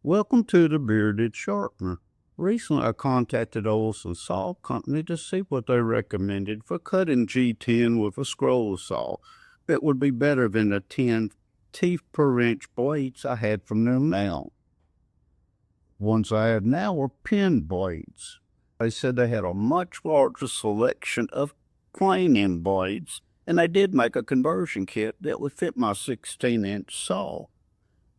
Welcome to the Bearded Sharpener. Recently, I contacted OLSON SAW Company to see what they recommended for cutting G10 with a scroll saw that would be better than the 10 teeth per inch blades I had from them now. Ones I have now are pin blades. They said they had a much larger selection of plain end blades, and they did make a conversion kit that would fit my 16-inch saw.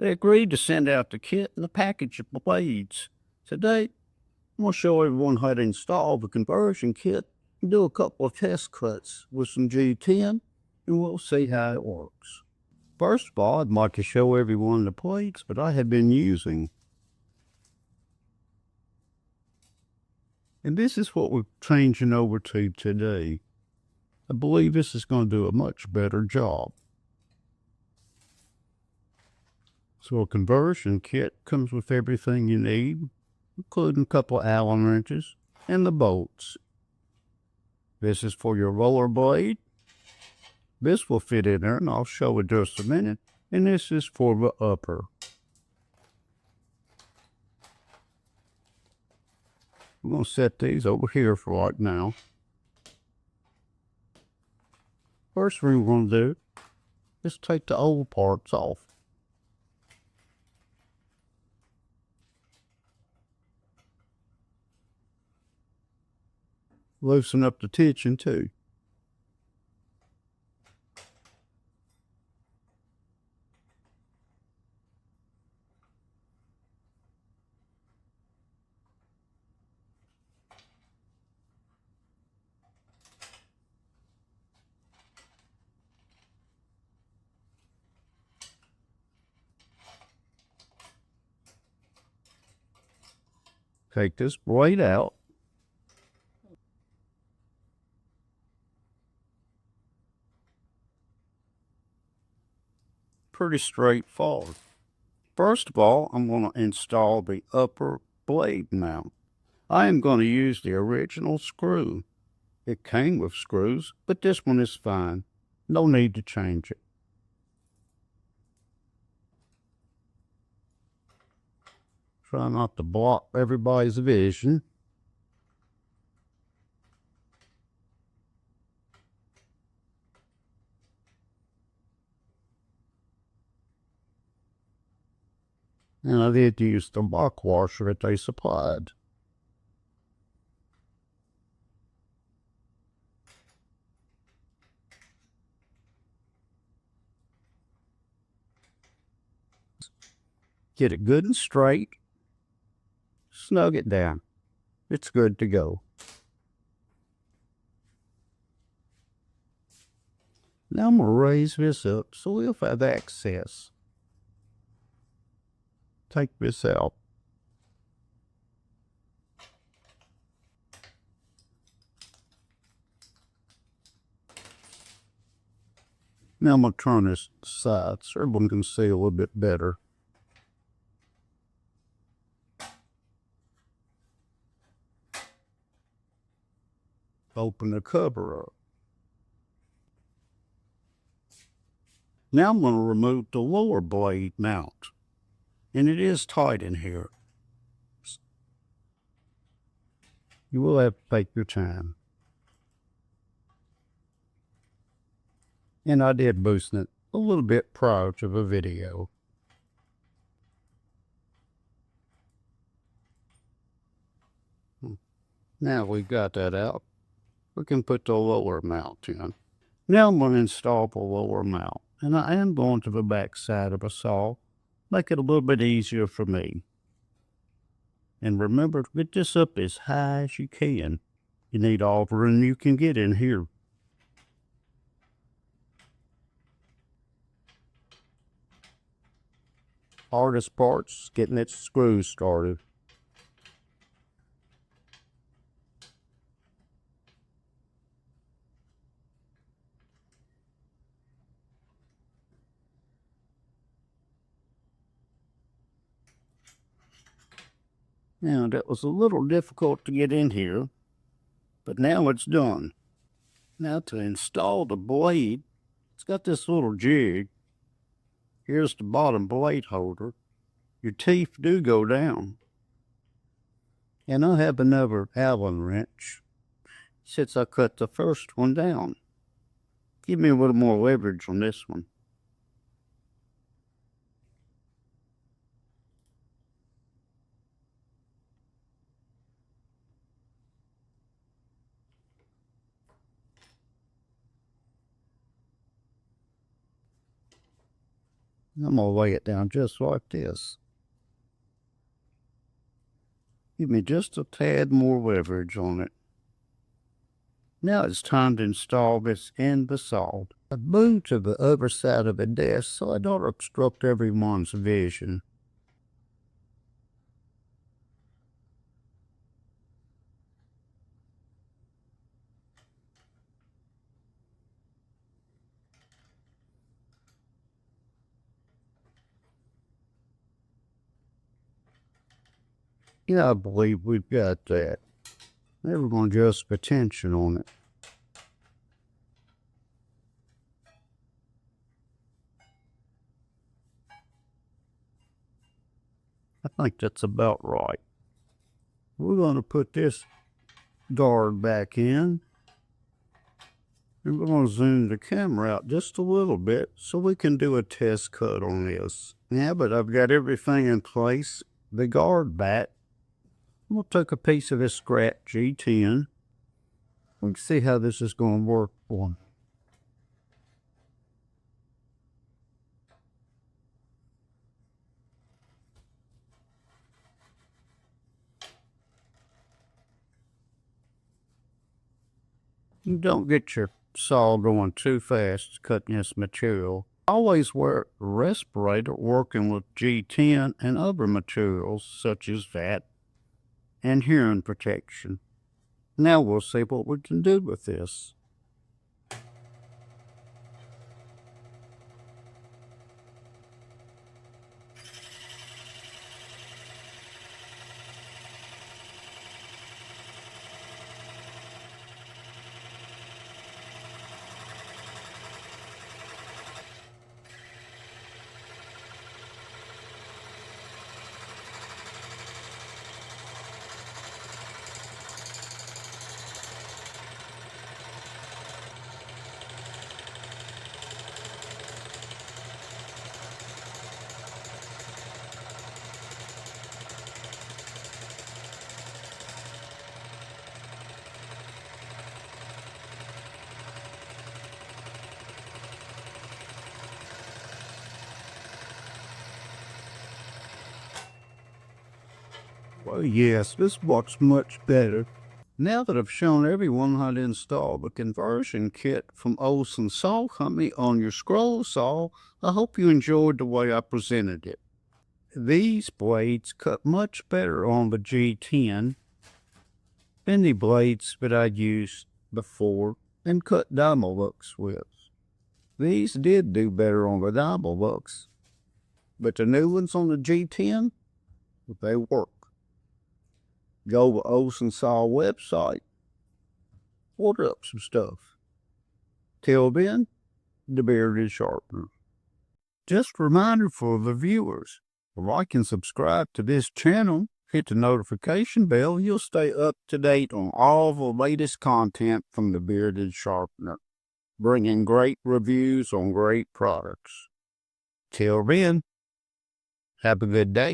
They agreed to send out the kit and the package of blades. Today, I'm going to show everyone how to install the conversion kit and do a couple of test cuts with some G10, and we'll see how it works. First of all, I'd like to show everyone the blades that I have been using. And this is what we're changing over to today. I believe this is going to do a much better job. So a conversion kit comes with everything you need, including a couple of Allen wrenches and the bolts. This is for your roller blade. This will fit in there, and I'll show it just a minute. And this is for the upper. I'm going to set these over here for right now. First thing we're going to do is take the old parts off. Loosen up the tension too. Take this blade out. Pretty straightforward. First of all, I'm going to install the upper blade mount. I am going to use the original screw. It came with screws, but this one is fine. No need to change it. Try not to block everybody's vision. And I did use the block washer that they supplied. Get it good and straight. Snug it down. It's good to go. Now I'm going to raise this up so we'll have access. Take this out. Now I'm going to turn this side so everyone can see a little bit better. Open the cover up. Now I'm going to remove the lower blade mount. And it is tight in here. You will have to take your time. And I did loosen it a little bit prior to the video. Now we've got that out, we can put the lower mount in. Now I'm going to install the lower mount. And I am going to the back side of the saw, make it a little bit easier for me. And remember to get this up as high as you can. You need all the room you can get in here. Hardest part's getting its screws started. Now that was a little difficult to get in here, but now it's done. Now to install the blade, it's got this little jig. Here's the bottom blade holder. your teeth do go down. And I have another Allen wrench since I cut the first one down. Give me a little more leverage on this one. I'm gonna lay it down just like this. Give me just a tad more leverage on it. Now it's time to install this end the saw. I moved to the other side of the desk so I don't obstruct everyone's vision. Yeah, I believe we've got that. Now we're going to adjust the tension on it. I think that's about right. We're going to put this guard back in. And we're going to zoom the camera out just a little bit so we can do a test cut on this. Yeah, but I've got everything in place. The guard back. We'll take a piece of this scrap G10. We can see how this is going to work for them. You don't get your saw going too fast cutting this material. Always wear a respirator working with G10 and other materials such as that, and hearing protection. Now we'll see what we can do with this. Well, yes, this works much better. Now that I've shown everyone how to install the conversion kit from OLSON SAW Company on your scroll saw, I hope you enjoyed the way I presented it. These blades cut much better on the G10 than the blades that I used before and cut Dynaluxe with. These did do better on the Dynaluxe, but the new ones on the G10, they work. Go to OLSON SAW website, order up some stuff. Till then, the bearded sharpener. Just a reminder for the viewers, like and subscribe to this channel, hit the notification bell, you'll stay up to date on all the latest content from the bearded sharpener, bringing great reviews on great products. Till then, have a good day.